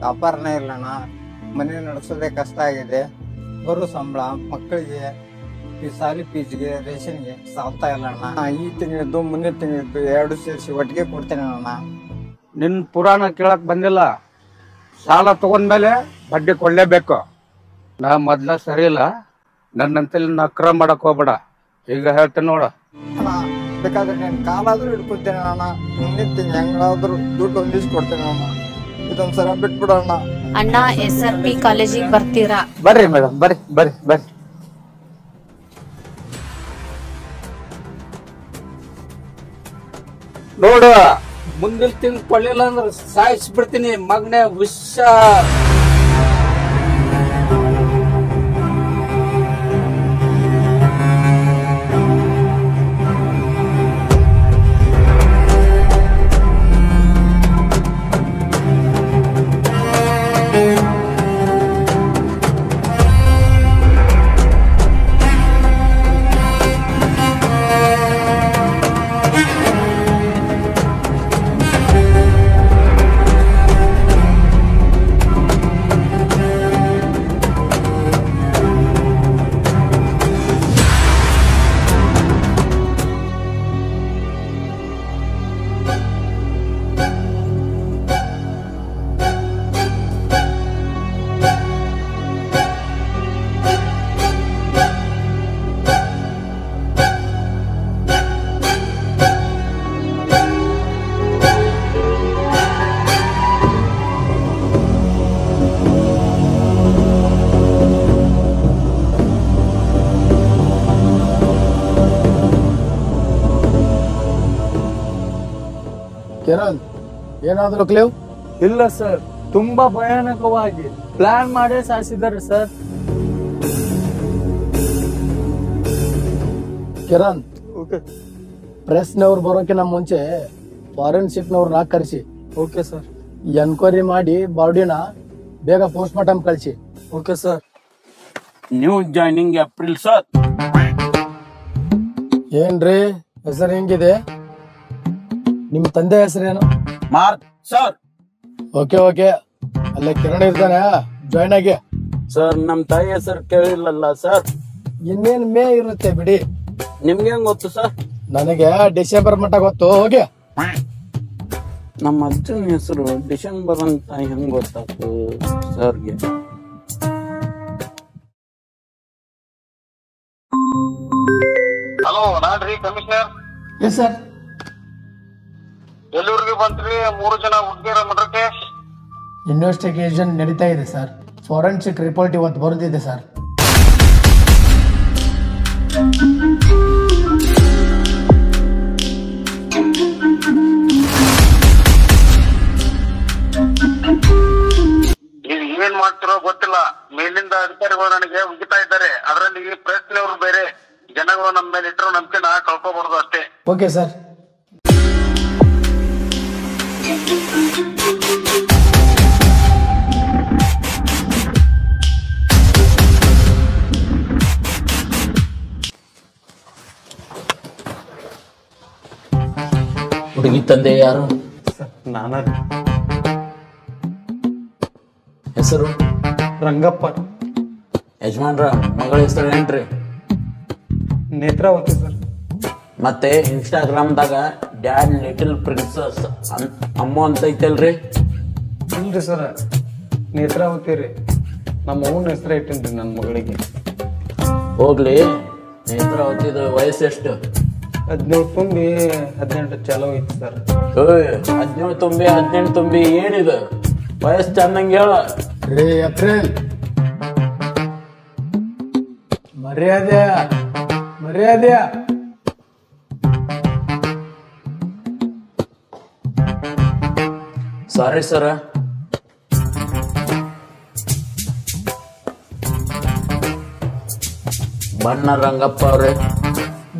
ವ್ಯಾಪಾರನೇ ಇಲ್ಲಣ್ಣ. ಮನೆ ನಡೆಸೋದೇ ಕಷ್ಟ ಆಗಿದೆ. ಬರೋ ಸಂಬಳ ಮಕ್ಕಳಿಗೆ ಸಾಲಿ ಫೀಸ್ಗೆ ರೇಷನ್ಗೆ ಸಾಲ್ತಾ ಇಲ್ಲ ಅಣ್ಣ. ಈ ತಿಂಗಳಿದ್ದು ಮುಂದಿನ ತಿಂಗಳಿದ್ದು 2 ಸೇರಿಸಿ ಒಟ್ಟಿಗೆ ಕೊಡ್ತೇನೆ ಅಣ್ಣ. ನಿನ್ ಪುರಾಣ ಕೇಳಕ್ ಬಂದಿಲ್ಲ. ಸಾಲ ತಗೊಂಡ್ಮೇಲೆ ಬಡ್ಡಿ ಕೊಡ್ಲೇಬೇಕು. ನಾ ಮೊದ್ಲ ಸರಿ ಇಲ್ಲ, ನನ್ನಂತಲ್ಲಿ ನಕ್ರ ಮಾಡಕ್ ಹೋಗ್ಬೇಡ. ಈಗ ಹೇಳ್ತೇನೆ ನೋಡ. ಅಣ್ಣ ಬೇಕಾದ್ರೆ ನಾನು ಕಾಲಾದ್ರೂ ಹಿಡ್ಕೊತೇನೆ ಅಣ್ಣ. ಮುಂದಿನ ತಿಂಗಳು ಹೆಂಗಾದ್ರೂ ದುಡ್ಡು ಹೊಂದಿಸ್ಕೊಡ್ತೇನೆ ಅಣ್ಣ. ಇದೊಂದ್ಸಲ ಬಿಟ್ಬಿಡೋಣ ಅಣ್ಣ. SRP ಕಾಲೇಜಿಗೆ ಬರ್ತೀರಾ? ಬರ್ರಿ ಮೇಡಮ್, ಬರ್ರಿ ಬರ್ರಿ ಬರ್ರಿ. ನೋಡು, ಮುಂದಿನ ತಿಂಗ್ ಕೊಡ್ಲಿಲ್ಲ ಅಂದ್ರೆ ಸಾಯಿಸ್ಬಿಡ್ತೀನಿ ಮಗನೇ. ವಿಷ ಕಿರಣ್, ಏನಾದ್ರು ಕ್ಲೇವ್? ಇಲ್ಲ ಸರ್, ತುಂಬಾ ಭಯಾನಕವಾಗಿ ಪ್ಲಾನ್ ಮಾಡೇ ಸಾಯಿಸಿದ್ದಾರೆ ಸರ್. ಕಿರಣ್, ಪ್ರೆಸ್ನವ್ರು ಬರೋಕಿನ ಮುಂಚೆ ಫಾರೆನ್ಸಿಕ್ನವ್ರನ್ನ ಕರೆಸಿ ಓಕೆ ಸರ್. ಎನ್ಕ್ವೈರಿ ಮಾಡಿ ಬಾಡಿನ ಬೇಗ ಪೋಸ್ಟ್ ಮಾರ್ಟಮ್ ಕಳಿಸಿ. Okay sir. New joining April sir. ಏನ್ರಿ ಹೆಸರು ಹೆಂಗಿದೆ? ನಿಮ್ ತಂದೆ ಹೆಸರೇನು? Mark sir. ಓಕೆ ಓಕೆ, ಅಲ್ಲೇ ಕಿರಣ್ ಇರ್ತಾನೆ, ಜಾಯ್ನ್ ಆಗಿ. ಸರ್, ನಮ್ ತಾಯಿ ಹೆಸರು ಕೇಳಿಲ್ಲಲ್ಲ ಸರ್. ಇನ್ನೇನ್ ಮೇ ಇರುತ್ತೆ ಬಿಡಿ. ನಿಮ್ಗೆ ಹೆಂಗ್ ಗೊತ್ತು ಸರ್? ನನಗೆ ಡಿಸೆಂಬರ್ ಮಟ್ಟ ಗೊತ್ತು. ಹೋಗಿ. ನಮ್ಮ ಅಜ್ಜನ ಹೆಸರು ಡಿಸೆಂಬರ್ ಅಂತ ಹೆಂಗ್ ಗೊತ್ತಾಯ್ತು ಸರ್ಗೆ? ಹಲೋ, ನಾನ್ರಿ ಕಮಿಷನರ್. Yes sir. ಎಲ್ಲೂರಿಗೆ ಬಂತ್ರಿ 3 ಜನ ಹುಡುಗಿಯರ ಮಠಕ್ಕೆ? ಇನ್ವೆಸ್ಟಿಗೇಷನ್ ನಡೀತಾ ಇದೆ ಸರ್. ಫಾರೆನ್ಸಿಕ್ ರಿಪೋರ್ಟ್ ಇವತ್ತು ಬರೆದಿದೆ ಸರ್. ನೀವು ಏನ್ ಮಾಡ್ತಿರೋ ಗೊತ್ತಿಲ್ಲ. ಮೇಲಿಂದ ಅಧಿಕಾರಿಗಳು ನನಗೆ ಉಗಿತಾ ಇದ್ದಾರೆ. ಅದರಲ್ಲಿ ಪ್ರೆಸ್ನವರು ಬೇರೆ. ಜನಗಳು ನಮ್ಮ ಮೇಲೆ ಇಟ್ಟರು ನಂಬಿಕೆನ ಕಳ್ಕೋಬಾರ್ದು ಅಷ್ಟೇ. Okay sir. ಹುಡುಗಿ ತಂದೆ ಯಾರು? ನಾನ. ಹೆಸರು? ರಂಗಪ್ಪ. ಯಜಮಾನ್ರ ಮಗಳ ಹೆಸರು ಏನ್ರಿ? ನೇತ್ರಾವತಿ ಸರ್. ಮತ್ತೆ ಇನ್ಸ್ಟಾಗ್ರಾಮ್ದಾಗ ಡ್ಯಾಡ್ ಲಿಟಲ್ ಪ್ರಿನ್ಸಸ್ ಅಮ್ಮ ಅಂತ ಐತಲ್ರಿ? ಇಲ್ರಿ ಸರ್, ನೇತ್ರಾವತಿ ರೀ. ನಮ್ಮ ಅವನ ಹೆಸರು ಇಟ್ಟೇನ್ರಿ ನನ್ನ ಮಗಳಿಗೆ. ಹೋಗ್ಲಿ, ನೇತ್ರಾವತಿದ ವಯಸ್ಸು ಎಷ್ಟು? 17 ತುಂಬಿ 18 ಚಾಲೋ ಐತಿ ಸರ್. 17 ತುಂಬಿ 18 ತುಂಬಿ ಏನಿದೆ ವಯಸ್ಸು? ಚಂದಂಗೆ ಹೇಳ ರೇ ಏಪ್ರಿಲ್, ಮರ್ಯಾದೆ ಮರ್ಯಾದೆ. ಸಾರಿ ಸರ. ಬಣ್ಣ ರಂಗಪ್ಪ ಅವ್ರೆ?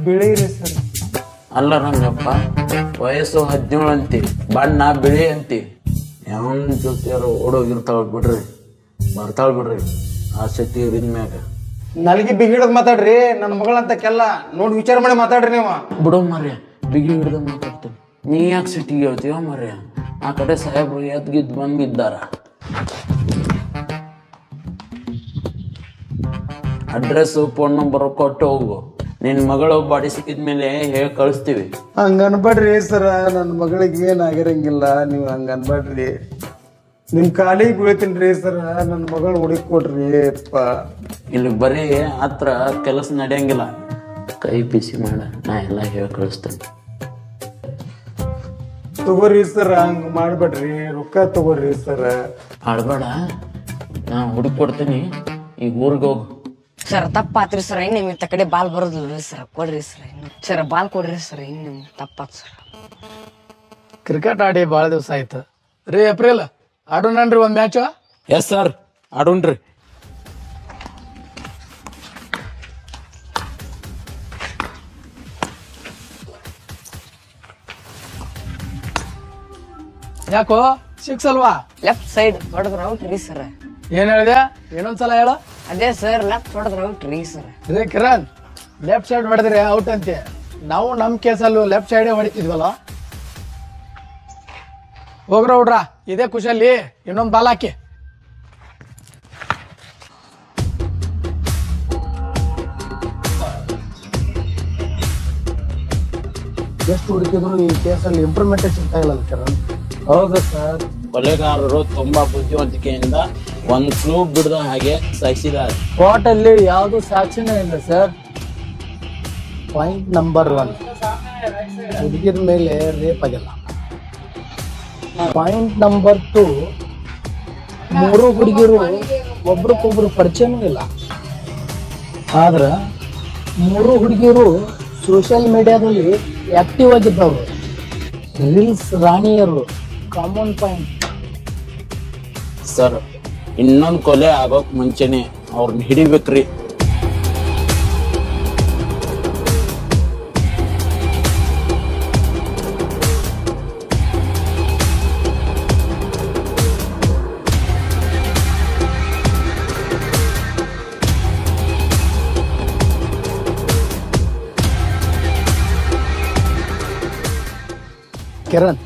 ಬಿಳಿ ರೀ ಸರ್. ಅಲ್ಲ ರಂಗಪ್ಪ, ವಯಸ್ಸು 17 ಅಂತಿ, ಬಣ್ಣ ಬಿಳಿ ಅಂತಿ. ಯಾವನ್ ಜೊತೆಯಾರು ಓಡೋಗಿರ್ತಾಳ ಬಿಡ್ರಿ, ಬರ್ತಾಳ ಬಿಡ್ರಿ. ಆಸೆ ತೀರಿದ್ಮ್ಯಾಗ ನಲ್ಗಿ ಬಿಗಿಡದ್ ಮಾತಾಡ್ರಿ. ನನ್ನ ಮಗಳಂತ ಕೆಲ್ಲ ನೋಡಿ ವಿಚಾರ ಮಾಡಿ ಮಾತಾಡ್ರಿ ನೀವು. ಬಿಡೋ ಮರ್ಯ, ಬಿಗಿ ಹಿಡ್ದ ಮಾತಾಡ್ತೀನಿ. ನೀ ಯಾಕೆ ಸಿಟಿಗೆ ಹೇಳ್ತೀವ ಮರ್ಯ? ಆ ಕಡೆ ಸಾಹೇಬ್ರು ಎದ್ಗಿದ್ ಬಂದಿದ್ದಾರ. ಅಡ್ರೆಸ್ ಫೋನ್ ನಂಬರ್ ಕೊಟ್ಟು ಹೋಗು. ನಿನ್ ಮಗಳು ಬಾಡಿ ಸಿಕ್ಕಿದ್ಮೇಲೆ ಹೇಳಿ ಕಳಿಸ್ತೀವಿ. ಹಂಗ ಅನ್ಬೇಡ್ರಿ ಸರ, ನನ್ನ ಮಗಳಿಗೆ ಏನ್ ಆಗಿರಂಗಿಲ್ಲ. ನೀವು ಹಂಗ ಅನ್ಬೇಡ್ರಿ. ನಿಮ್ ಕಾಲಿಗೆ ಬೀಳ್ತೀನ್ರಿ ಸರ, ನನ್ನ ಮಗಳು ಹುಡುಕೊಡ್ರಿ ಅಪ್ಪ. ಇಲ್ಲಿ ಬರೀ ಹತ್ರ ಕೆಲಸ ನಡೆಯಂಗಿಲ್ಲ. ಕೈ ಬಿಸಿ ಮಾಡ, ನಾ ಎಲ್ಲ ಹೇಳಿ ಕಳಿಸ್ತೇನೆ. ತಗೋರಿ ಸರ, ಹಂಗ ಮಾಡ್ಬೇಡ್ರಿ. ರೊಕ್ಕ ತಗೋರಿ ಸರ. ಆಡ್ಬೇಡ, ನಾ ಹುಡುಕೊಡ್ತೀನಿ. ಈಗ ಊರಿಗೆ ಹೋಗು. ಸರ್ ತಪ್ಪಾತ್ರಿ ಸರ್, ಇನ್ನು ನಿಮ್ ಕಡೆ ಬಾಲ್ ಬರೋದಿಲ್ಲ ಸರ್. ಕೊಡ್ರಿ ಸರ್, ಇನ್ನು ಸರ್ ಬಾಲ್ ಕೊಡ್ರಿ ಸರ್. ಇನ್ನು ತಪ್ಪಾತ್ ಸರ್. ಕ್ರಿಕೆಟ್ ಆಡಿ ಭಾಳ ದಿವಸ ಆಯ್ತು ರೀ. ಏಪ್ರಿಲ್ ಆಡೋಣನ್ರಿ ಒಂದ್ ಮ್ಯಾಚ್? Yes sir, ಆಡೋಣ್ರಿ. ಯಾಕೋ ಸಿಕ್ಸ್ ಅಲ್ವಾ? ಲೆಫ್ಟ್ ಸೈಡ್ ಹೊಡೆದ್ರ ಔಟ್ ರೀ ಸರ್. ಏನ್ ಹೇಳಿದೆ? ಏನೊಂದ್ಸಲ ಹೇಳ. ಅದೇ ಸರ್, ಲೆಫ್ಟ್ ಹೊಡೆದ್ರ ಔಟ್ ರೀ ಸರ್. ಅದೇ ಕಿರಣ್, ಲೆಫ್ಟ್ ಸೈಡ್ ಹೊಡೆದ್ರೆ ಔಟ್ ಅಂತೆ. ನಾವು ನಮ್ ಕೇಸಲ್ಲೂ ಲೆಫ್ಟ್ ಸೈಡೇ ಹೊಡಿತಿದ್ವಲ್ಲ. ಹೋಗ್ರ ಹುಡ್ರ, ಇದೇ ಖುಷಿಯಲ್ಲಿ ಇನ್ನೊಂದ್ ಬಾಲ್ ಹಾಕಿ. ಎಷ್ಟು ಹುಡುಕಿದ್ರು ಈ ಕೇಸಲ್ಲಿ ಇಂಪ್ರೂವ್ಮೆಂಟ್ ಸಿಗ್ತಾ ಇಲ್ಲ ಕಿರಣ್. ಹೌದು ಸರ್. ಕೊಲೆಗಾರರು ತುಂಬಾ ಬುದ್ಧಿವಂತಿಕೆಯಿಂದ ಒಂದ್ ಕ್ಲೂ ಬಿಡದ ಹಾಗೆ ಸಹಿಸಿದ್ದಾರೆ. ಕೋರ್ಟ್ ಅಲ್ಲಿ ಯಾವ್ದು ಸಾಕ್ಷಿನೇ ಇಲ್ಲ ಸರ್. ಪಾಯಿಂಟ್ ನಂಬರ್ 1, ಹುಡುಗಿರ ಮೇಲೆ ರೇಪ್ ಆಗಿಲ್ಲ. ಪಾಯಿಂಟ್ ನಂಬರ್ 2, 3 ಹುಡುಗಿರು ಒಬ್ರಿಗೊಬ್ರು ಪರಿಚಯನೂ ಇಲ್ಲ. ಆದ್ರ 3 ಹುಡುಗಿರು ಸೋಷಿಯಲ್ ಮೀಡಿಯಾದಲ್ಲಿ ಆಕ್ಟಿವ್ ಆಗಿದ್ದವರು, ರೀಲ್ಸ್ ರಾಣಿಯರು. ಕಾಮನ್ ಪಾಯಿಂಟ್ ಸರ್, ಇನ್ನೊಂದ್ ಕೊಲೆ ಆಗೋಕ್ ಮುಂಚೆನೆ ಅವ್ರನ್ನ ಹಿಡಿಬೇಕ್ರಿ. ಕಿರಣ್,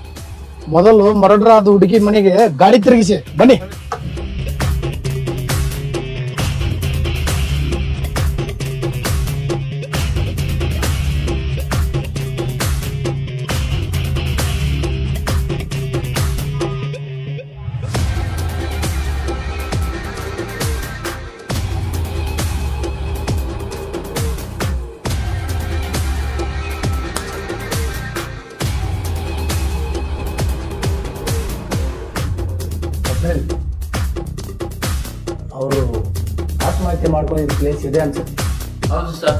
ಮೊದಲು ಮರಡ್ರ ಅದು ಹುಡುಗಿ ಮನೆಗೆ ಗಾಡಿ ತಿರುಗಿಸಿ ಬನ್ನಿ. ಅವರು ಆತ್ಮಹತ್ಯೆ ಮಾಡ್ಕೊಂಡಿದ್ದ ಪ್ಲೇಸ್ ಇದೆ ಅನ್ಸುತ್ತೆ. ಹೌದು ಸರ್.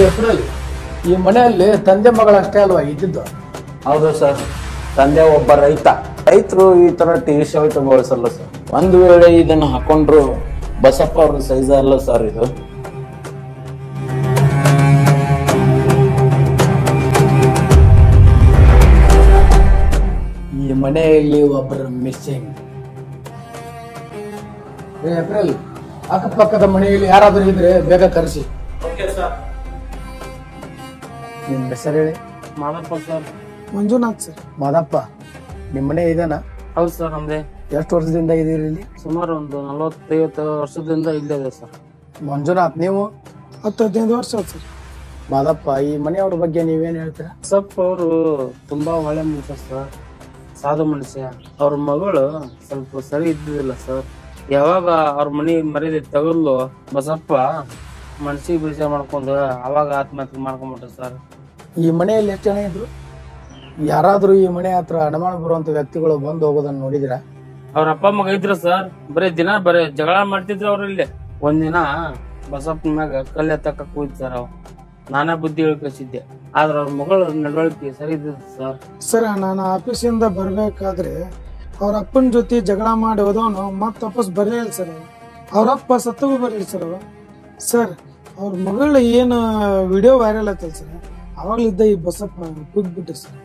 ಏಪ್ರಿಲ್, ಈ ಮನೆಯಲ್ಲಿ ತಂದೆ ಮಗಳಷ್ಟೇ ಅಲ್ವಾ ಇದ್ದಿದ್ದು? ಹೌದು ಸರ್. ತಂದೆ ಒಬ್ಬ ರೈತರು ಈ ತರ ಟಿವಿ ಶರ್ಟ್ ಬಳಸಲ್ಲ ಸರ್. ಒಂದು ವೇಳೆ ಇದನ್ನ ಹಾಕೊಂಡ್ರು ಬಸಪ್ಪ ಅವ್ರ ಸೈಜ್ ಅಲ್ಲ ಸರ್ ಇದು. ಈ ಮನೆಯಲ್ಲಿ ಒಬ್ಬರು ಮಿಸ್ಸಿಂಗ್. ಏಪ್ರಿಲ್, ಅಕ್ಕಪಕ್ಕದ ಮನೆಯಲ್ಲಿ ಯಾರಾದ್ರೂ ಇದ್ರೆ ಬೇಗ ಕರೆಸಿ. ನಿಮ್ ಹೆಸರು ಹೇಳಿ. ಮಾದಪ್ಪ ಸರ್. ಮಂಜುನಾಥ್ ಸರ್. ಮಾದಪ್ಪ, ನಿಮ್ ಮನೆ ಇದೇನಾ? ಹೌದು ಸರ್, ನಮ್ದೇ. ಎಷ್ಟು ವರ್ಷದಿಂದ ಇದೀರಿ ಇಲ್ಲಿ? ಸುಮಾರು ಒಂದು 40-50 ವರ್ಷದಿಂದ ಇಲ್ಲೇ ಇದೆ ಸರ್. ಮಂಜುನಾಥ್, ನೀವು? 10-15 ವರ್ಷ ಆಯ್ತು ಸರ್. ಮಾದಪ್ಪ, ಈ ಮನೆಯವ್ರ ಬಗ್ಗೆ ನೀವೇನ್ ಹೇಳ್ತೀರಾ? ಬಸಪ್ಪ ಅವರು ತುಂಬಾ ಒಳ್ಳೆ ಮನುಷ್ಯ ಸರ್, ಸಾಧು ಮನುಷ್ಯ. ಅವ್ರ ಮಗಳು ಸ್ವಲ್ಪ ಸರಿ ಇದ್ದಿದ್ದಿಲ್ಲ ಸರ್. ಯಾವಾಗ ಅವ್ರ ಮನೆ ಮರ್ಯಾದೆ ತಗಲ್ಲು ಬಸಪ್ಪ ಮನ್ಸಿಗೆ ಬೇಜಾರ ಮಾಡ್ಕೊಂಡು ಅವಾಗ ಆತ್ಮಹತ್ಯೆ ಮಾಡ್ಕೊಂಡ್ಬಿಟ್ರಿ ಸರ್. ಈ ಮನೆಯಲ್ಲಿ ಎಷ್ಟು ಜನ ಇದ್ರು? ಯಾರಾದ್ರೂ ಈ ಮನೆ ಹತ್ರ ಅಡಮಾನ ಬರುವಂತ ವ್ಯಕ್ತಿಗಳು ಬಂದು ಹೋಗೋದನ್ನ ನೋಡಿದಿರ? ಅವ್ರ ಅಪ್ಪ ಮಗ ಇದ್ರ ಸರ್, ಬರೀ ಜಗಳ ಮಾಡ್ತಿದ್ರು ಅವ್ರ ಇಲ್ಲಿ. ಒಂದಿನ ಬಸಪ್ಪನ ಮ್ಯಾಗ ಕಲ್ಲು ಎತ್ತಕ್ಕ ಕೂಯ್ತು ಸರ್. ನಾನಾ ಬುದ್ಧಿ ಕಳಿಸಿದ್ದೆ, ಆದ್ರ ಅವ್ರ ಮಗಳ ನಡವಳಿಕೆ ಸರಿ ಇದ್ದ ಸರ್. ಸರ್, ನಾನು ಆಫೀಸಿಂದ ಬರ್ಬೇಕಾದ್ರೆ ಅವ್ರ ಅಪ್ಪನ ಜೊತೆ ಜಗಳ ಮಾಡಿ ಹೋದವನು ಮತ್ತೆ ವಾಪಸ್ ಬರಲಿಲ್ಲ ಸರ್. ಅವ್ರಪ್ಪ ಸತ್ತಗೂ ಬರಲಿಲ್ಲ ಸರ್. ಸರ್, ಅವ್ರ ಮಗಳ ಏನು ವಿಡಿಯೋ ವೈರಲ್ ಆಯ್ತಲ್ಲ ಸರ್, ಅವಾಗ್ಲಿದ್ದ ಈ ಬಸಪ್ಪ ಕುಗ್ಬಿಟ್ರಿ ಸರ್.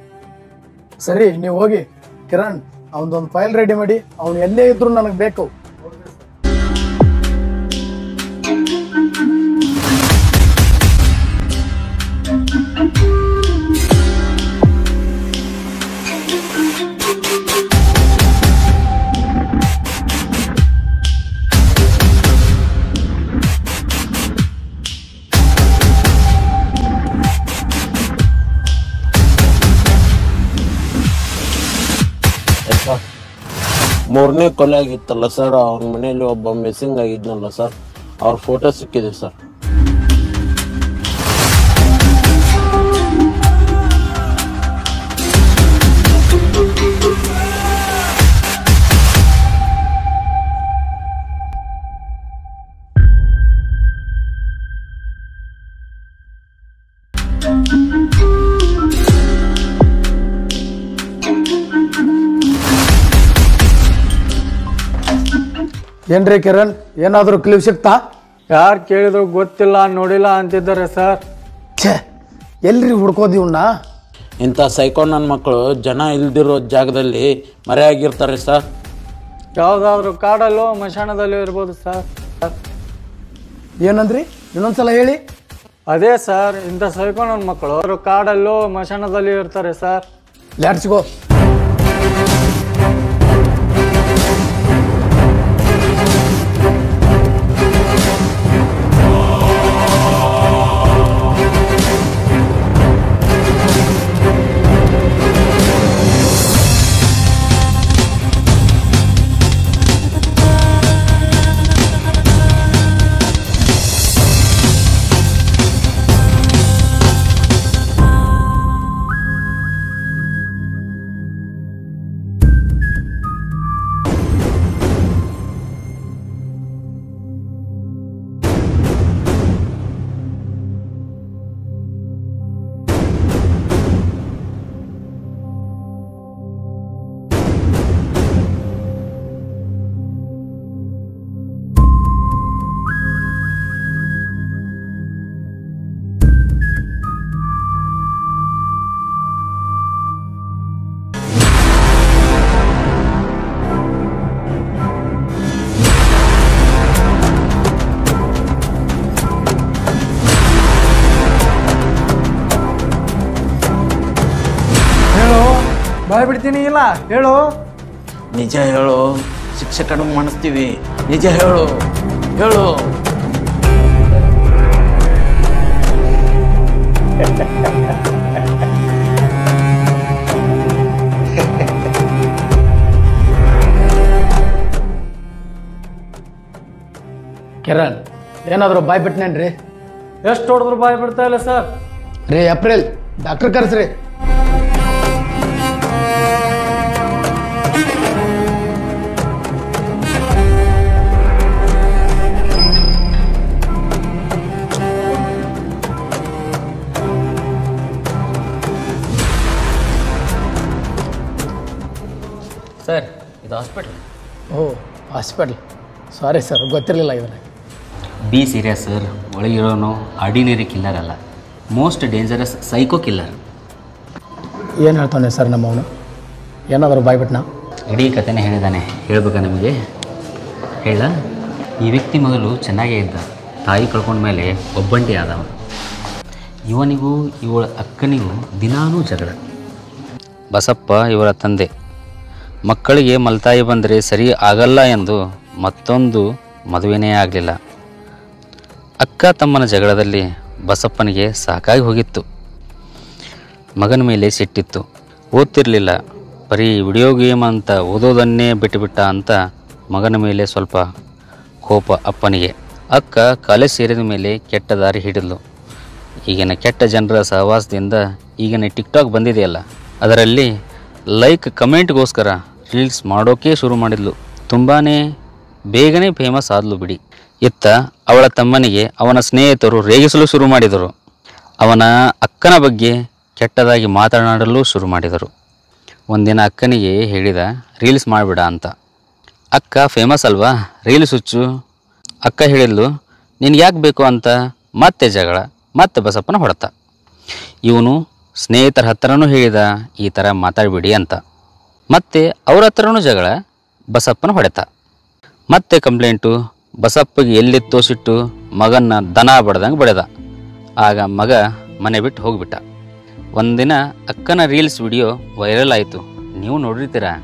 ಸರಿ, ನೀವು ಹೋಗಿ ಕಿರಣ್ ಅವನದೊಂದು ಫೈಲ್ ರೆಡಿ ಮಾಡಿ, ಅವ್ನು ಎಲ್ಲೇ ಇದ್ರು ನನಗೆ ಬೇಕು. ಮೂರನೇ ಕೊಲೆ ಆಗಿತ್ತಲ್ಲ ಸರ್, ಅವ್ರ ಮನೆಯಲ್ಲಿ ಒಬ್ಬ ಮಿಸ್ಸಿಂಗ್ ಆಗಿದ್ನಲ್ಲ ಸರ್, ಅವ್ರ ಫೋಟೋ ಸಿಕ್ಕಿದೆ ಸರ್. ಏನ್ರಿ ಕಿರಣ್, ಏನಾದ್ರು ಕ್ಲೂ ಸಿಕ್ತಾ? ಯಾರು ಕೇಳಿದ್ರು ಗೊತ್ತಿಲ್ಲ, ನೋಡಿಲ್ಲ ಅಂತಿದ್ದಾರೆ ಸರ್. ಛೇ, ಎಲ್ರಿ ಹುಡ್ಕೋದಿ ಇವ್ನ? ಇಂಥ ಸೈಕೋ ನನ್ನ ಮಕ್ಕಳು ಜನ ಇಲ್ದಿರೋ ಜಾಗದಲ್ಲಿ ಮರೆಯಾಗಿರ್ತಾರೆ ಸರ್. ಯಾವ್ದಾದ್ರು ಕಾಡಲ್ಲೋ ಮಶಾಣದಲ್ಲೋ ಇರ್ಬೋದು ಸರ್. ಏನಂದ್ರಿ? ಇನ್ನೊಂದ್ಸಲ ಹೇಳಿ. ಅದೇ ಸರ್, ಇಂಥ ಸೈಕೋ ನನ್ನ ಮಕ್ಕಳು ಅವರು ಕಾಡಲ್ಲೋ ಮಶಾಣದಲ್ಲಿ ಇರ್ತಾರೆ ಸರ್. Let's go. ಬಾಯ್ ಬಿಡ್ತೀನಿ, ಇಲ್ಲ ಹೇಳು. ನಿಜ ಹೇಳು, ಶಿಕ್ಷೆ ಕಡಿಮೆ ಮಾಡಿಸ್ತೀವಿ. ನಿಜ ಹೇಳು, ಹೇಳು. ಕಿರಣ್, ಏನಾದ್ರು ಬಾಯ್ ಬಿಟ್ನೇನ್ರಿ? ಎಷ್ಟು ಹೊಡೆದ್ರು ಬಾಯ್ ಬಿಡ್ತಾ ಇಲ್ಲ ಸರ್. ರೀ ಏಪ್ರಿಲ್, ಡಾಕ್ಟರ್ ಕರ್ಸ್ರಿ. ಸರ್, ಇದು ಹಾಸ್ಪಿಟಲ್. ಓ, ಹಾಸ್ಪಿಟಲ್. ಸಾರಿ ಸರ್, ಗೊತ್ತಿರಲಿಲ್ಲ ಇವನ್ನ. Be serious sir. ಒಳಗಿರೋನು ಆರ್ಡಿನರಿ ಕಿಲ್ಲರ್ ಅಲ್ಲ, ಮೋಸ್ಟ್ ಡೇಂಜರಸ್ ಸೈಕೋ ಕಿಲ್ಲರ್. ಏನು ಹೇಳ್ತಾನೆ ಸರ್ ನಮ್ಮವನು? ಏನಾದರೂ ಬಾಯ್ಬಿಟ್ನಾ? ಇಡೀ ಕಥೆನೇ ಹೇಳಿದ್ದಾನೆ. ಹೇಳ್ಬೇಕಾ ನಿಮಗೆ? ಹೇಳ. ಈ ವ್ಯಕ್ತಿ ಮೊದಲು ಚೆನ್ನಾಗೇ ಇದ್ದ, ತಾಯಿ ಕಳ್ಕೊಂಡ ಮೇಲೆ ಒಬ್ಬಂಟಿ ಆದವ. ಇವನಿಗೂ ಇವಳ ಅಕ್ಕನಿಗೂ ದಿನಾನೂ ಜಗಳ. ಬಸಪ್ಪ ಇವರ ತಂದೆ. ಮಕ್ಕಳಿಗೆ ಮಲ್ತಾಯಿ ಬಂದರೆ ಸರಿ ಆಗಲ್ಲ ಎಂದು ಮತ್ತೊಂದು ಮದುವೆನೇ ಆಗಲಿಲ್ಲ. ಅಕ್ಕ ತಮ್ಮನ ಜಗಳದಲ್ಲಿ ಬಸಪ್ಪನಿಗೆ ಸಾಕಾಗಿ ಹೋಗಿತ್ತು. ಮಗನ ಮೇಲೆ ಸಿಟ್ಟಿತ್ತು. ಓದ್ತಿರಲಿಲ್ಲ, ಬರೀ ವಿಡಿಯೋ ಗೇಮ್ ಅಂತ ಓದೋದನ್ನೇ ಬಿಟ್ಟುಬಿಟ್ಟ ಅಂತ ಮಗನ ಮೇಲೆ ಸ್ವಲ್ಪ ಕೋಪ ಅಪ್ಪನಿಗೆ. ಅಕ್ಕ ಕಾಲೇಜ್ ಸೇರಿದ ಮೇಲೆ ಕೆಟ್ಟ ದಾರಿ ಹಿಡಿದ್ಲು. ಈಗಿನ ಕೆಟ್ಟ ಜನರ ಸಹವಾಸದಿಂದ ಈಗಿನ ಟಿಕ್ಟಾಕ್ ಬಂದಿದೆಯಲ್ಲ, ಅದರಲ್ಲಿ ಲೈಕ್ ಕಮೆಂಟ್ಗೋಸ್ಕರ ರೀಲ್ಸ್ ಮಾಡೋಕೆ ಶುರು ಮಾಡಿದ್ಲು. ತುಂಬಾ ಬೇಗನೆ ಫೇಮಸ್ ಆದ್ಲು ಬಿಡಿ. ಇತ್ತ ಅವಳ ತಮ್ಮನಿಗೆ ಅವನ ಸ್ನೇಹಿತರು ರೇಗಿಸಲು ಶುರು ಮಾಡಿದರು. ಅವನ ಅಕ್ಕನ ಬಗ್ಗೆ ಕೆಟ್ಟದಾಗಿ ಮಾತನಾಡಲು ಶುರು ಮಾಡಿದರು. ಒಂದಿನ ಅಕ್ಕನಿಗೆ ಹೇಳಿದ, ರೀಲ್ಸ್ ಮಾಡಿಬಿಡ ಅಂತ. ಅಕ್ಕ ಫೇಮಸ್ ಅಲ್ವಾ, ರೀಲ್ಸ್ ಹುಚ್ಚು. ಅಕ್ಕ ಹೇಳಿದ್ಲು, ನಿನ್ಗೆ ಯಾಕೆ ಬೇಕು ಅಂತ. ಮತ್ತೆ ಜಗಳ, ಮತ್ತೆ ಬಸಪ್ಪನ ಹೊಡೆತ. ಇವನು ಸ್ನೇಹಿತರ ಹತ್ರನೂ ಹೇಳಿದ, ಈ ಥರ ಮಾತಾಡಬೇಡಿ ಅಂತ. ಮತ್ತೆ ಅವ್ರ ಹತ್ರನೂ ಜಗಳ, ಬಸಪ್ಪನ ಹೊಡೆತ. ಮತ್ತೆ ಕಂಪ್ಲೇಂಟು. ಬಸಪ್ಪಗೆ ಎಲ್ಲಿತ್ತೋ ಸಿಟ್ಟು, ಮಗನ್ನ ದನ ಬಡ್ದಂಗೆ ಬಡೆದ. ಆಗ ಮಗ ಮನೆ ಬಿಟ್ಟು ಹೋಗ್ಬಿಟ್ಟ. ಒಂದಿನ ಅಕ್ಕನ ರೀಲ್ಸ್ ವಿಡಿಯೋ ವೈರಲ್ ಆಯಿತು. ನೀವು ನೋಡಿರ್ತೀರಾ?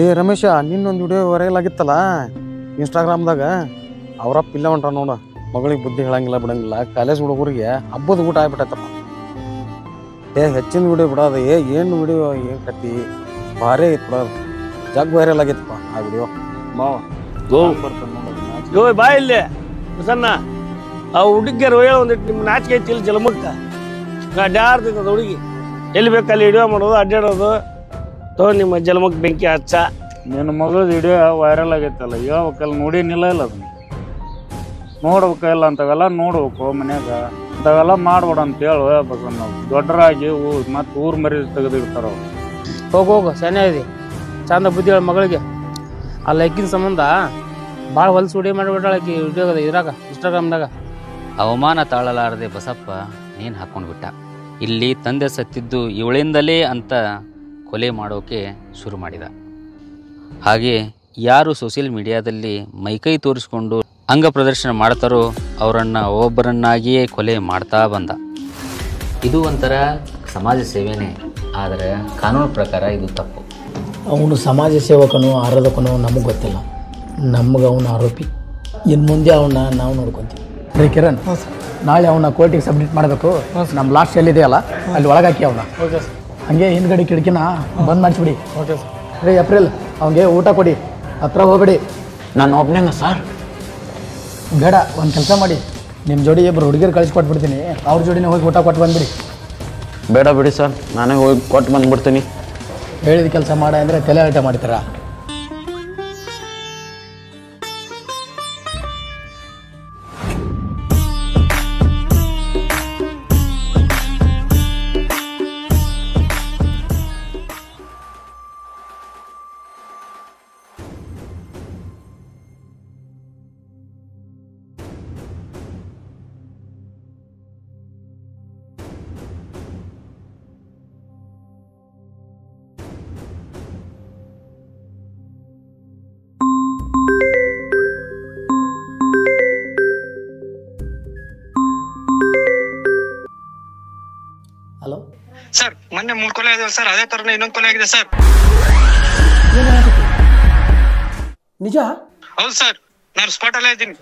ಏ ರಮೇಶ, ನಿನ್ನೊಂದು ವಿಡಿಯೋ ವೈರಲ್ ಆಗಿತ್ತಲ್ಲ ಇನ್ಸ್ಟಾಗ್ರಾಮ್ದಾಗ. ಅವರಪ್ಪ ಇಲ್ಲ ಹೊಂಟ್ರ ನೋಡ, ಮಗಳಿಗೆ ಬುದ್ಧಿ ಹೇಳಂಗಿಲ್ಲ ಬಿಡಂಗಿಲ್ಲ. ಕಾಲೇಜ್ ಹುಡುಗರಿಗೆ ಹಬ್ಬದ ಊಟ ಆಗ್ಬಿಟ್ಟೈತಪ್ಪ. ಹೆಚ್ಚಿನ ವಿಡಿಯೋ ಬಿಡೋದು. ಏನು ವಿಡಿಯೋ, ಏನು ಕತ್ತಿ, ಭಾರಿ ಐತ್ ಬಿಡೋದು. ಜಗ್ ವೈರಲ್ ಆಗೈತಪ್ಪ ಆ ವಿಡಿಯೋ. ಮಾವ ಗೋ ಬಾ ಇಲ್ಲಿ ಸಣ್ಣ. ಆ ಹುಡುಗಿಯರು ಒಂದಿಟ್ಟು ನಿಮ್ಮ ನಾಚಿಕೆ ಐತಿ ಇಲ್ಲಿ ಜಲಮಕ್ಕ ಅಡ್ಡಾಡ್ತೈತದ ಹುಡುಗಿ. ಎಲ್ಲಿ ಬೇಕಲ್ಲಿ ವಿಡಿಯೋ ಮಾಡೋದು, ಅಡ್ಡಾಡೋದು. ನಿಮ್ಮ ಜಲಮಕ್ ಬೆಂಕಿ ಹಚ್ಚ. ನಿನ್ನ ಮಗಳದ ವಿಡಿಯೋ ವೈರಲ್ ಆಗೈತಲ್ಲ, ಹೇಳ್ಬೇಕಲ್ಲ, ನೋಡಿನಿಲ್ಲ ಇಲ್ಲ ಅದನ್ನ ನೋಡ್ಬೇಕಲ್ಲ. ಅಂತಾವೆಲ್ಲ ನೋಡ್ಬೇಕು ಮನ್ಯಾಗ, ಅಂತಾವೆಲ್ಲ ಮಾಡ್ಬೇಡ ಅಂತ ಹೇಳು. ಹೇಳ್ಬೇಕು ನಾವು ದೊಡ್ಡರಾಗಿ ಮತ್ತೆ ಊರ್ ಮರಿ ತೆಗೆದಿರ್ತಾರ ಅವ್ರು. ಹೋಗು ಸೆನೆ ಇದೆ, ಚಂದ ಬುದ್ಧಿ ಹೇಳ ಮಗಳಿಗೆ. ಆ ಲೈಕಿನ ಸಂಬಂಧ ಭಾಳ ಹೊಲಸು ವಿಡಿಯೋ ಮಾಡಿಬಿಟ್ಟಾಳಕಿ ವಿಡಿಯೋದ ಇದ್ರಾಗ ಇನ್ಸ್ಟಾಗ್ರಾಮ್ದಾಗ. ಅವಮಾನ ತಾಳಲಾರದೆ ಬಸಪ್ಪ ನೇಣು ಹಾಕೊಂಡ್ಬಿಟ್ಟ. ಇಲ್ಲಿ ತಂದೆ ಸತ್ತಿದ್ದು ಇವಳಿಂದಲೇ ಅಂತ ಕೊಲೆ ಮಾಡೋಕೆ ಶುರು ಮಾಡಿದ. ಹಾಗೆ ಯಾರು ಸೋಷಿಯಲ್ ಮೀಡಿಯಾದಲ್ಲಿ ಮೈಕೈ ತೋರಿಸ್ಕೊಂಡು ಅಂಗ ಪ್ರದರ್ಶನ ಮಾಡ್ತಾರೋ ಅವರನ್ನು ಒಬ್ಬರನ್ನಾಗಿಯೇ ಕೊಲೆ ಮಾಡ್ತಾ ಬಂದ. ಇದು ಒಂಥರ ಸಮಾಜ ಸೇವೆನೇ, ಆದರೆ ಕಾನೂನು ಪ್ರಕಾರ ಇದು ತಪ್ಪು. ಅವನು ಸಮಾಜ ಸೇವಕನೋ ಆರಾಧಕನೋ ನಮಗೆ ಗೊತ್ತಿಲ್ಲ, ನಮ್ಗೆ ಅವನ ಆರೋಪಿ. ಇನ್ನು ಮುಂದೆ ಅವನ್ನ ನಾವು ನೋಡ್ಕೊತೀವಿ. ರೀ ಕಿರಣ್, ನಾಳೆ ಅವನ್ನ ಕೋರ್ಟಿಗೆ ಸಬ್ಮಿಟ್ ಮಾಡಬೇಕು. ನಮ್ಮ ಲಾಸ್ಟ್ ಎಲ್ಲಿದೆಯಲ್ಲ ಅಲ್ಲಿ ಒಳಗಾಕಿ ಅವನ್ನ. ಹಂಗೆ ಹಿಂದ್ಗಡೆ ಕಿಟಕಿನ ಬಂದ್ ಮಾಡಿಸ್ಬಿಡಿ. ರೀ ಏಪ್ರಿಲ್, ಅವನಿಗೆ ಊಟ ಕೊಡಿ, ಹತ್ರ ಹೋಗ್ಬೇಡಿ. ನಾನು ಒಬ್ಬನೇನ ಸರ್? ಬೇಡ, ಒಂದು ಕೆಲಸ ಮಾಡಿ, ನಿಮ್ಮ ಜೋಡಿ ಇಬ್ಬರು ಹುಡುಗಿರು ಕಳಿಸ್ಕೊಟ್ಬಿಡ್ತೀನಿ. ಅವ್ರ ಜೋಡಿನೇ ಹೋಗಿ ಊಟ ಕೊಟ್ಟು ಬಂದ್ಬಿಡಿ. ಬೇಡ ಬಿಡಿ ಸರ್, ನಾನೇ ಹೋಗಿ ಕೊಟ್ಟು ಬಂದ್ಬಿಡ್ತೀನಿ. ಹೇಳಿದ ಕೆಲಸ ಮಾಡ ಅಂದರೆ ತಲೆ ಆಟ ಮಾಡ್ತೀರಾ? ಹಲೋ ಸರ್, ಮೊನ್ನೆ 3 ಕೊಲೆ ಆಗಿದೆ ಸರ್, ಅದೇ ತರನೇ ಇನ್ನೊಂದು ಕೊಲೆ ಆಗಿದೆ ಸರ್. ನಿಜ? ಹೌದು ಸರ್, ನಾನು ಸ್ಪಾಟ್ ಅಲ್ಲೇ ಇದ್ದೀನಿ.